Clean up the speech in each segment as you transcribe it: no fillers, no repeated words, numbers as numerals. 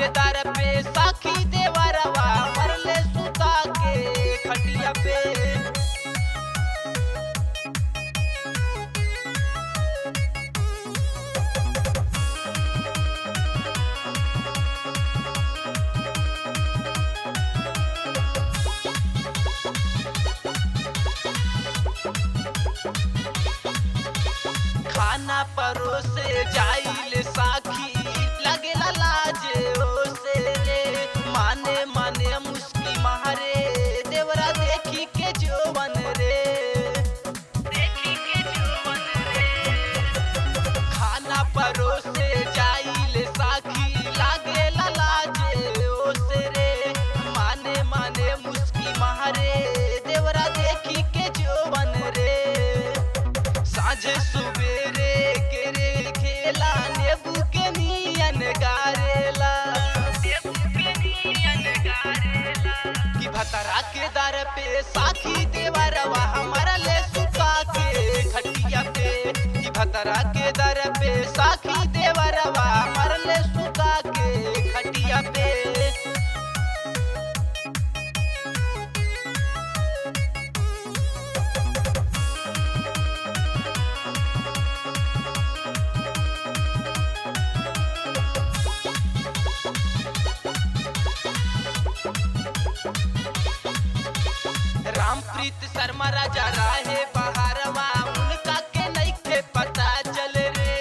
के दर पे साखी देवरवा मरले सुता के खटिया पे। खाना परोसे जाइले साखी लगेला लाजे ओसे रे। माने माने मुस्की मारे देवरा देखी के जोवन रे, देखी के जोवन रे। खाना परोसे जाइले साखी लगेला लाजे ओसे रे। माने माने मुस्की मारे देवरा देखी के जोवन रे। साझे सुबेरे के रे खेला नेबू के नियन गारेला, नेबू के नियन गारेला। कि भतरा के दर पे साखी देवरवा हमारा ले सुता के खटिया पे। कि भतरा के दर पे साखी देवरवा हमारा ले सुता के खटिया पे। रामप्रीत शर्मा राजा राहे बहारवा उनका के नइखे पता चल रे।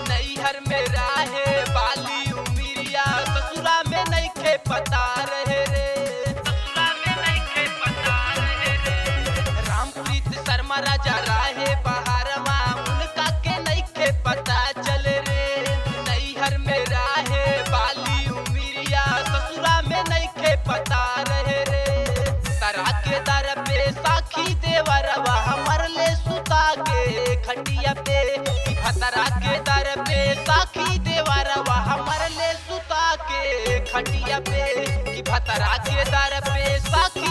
नैहर में राहे बाली उमिरिया ससुरा में नइखे पता रहे रे, ससुरा में नइखे पता रहे रे। रामप्रीत शर्मा राजा राहे बहारवा उनका के नइखे पता चल रे। नैहर में राहे बाली उमिरिया ससुरा में नइखे पता रहे रे। तरा के दर पे साखी देवरवा हमर ले सुता के खटिया पे। भतरा के दर पे साखी देवरवा हमर ले सुता के खटिया पे। कि भतरा के दर पे साखी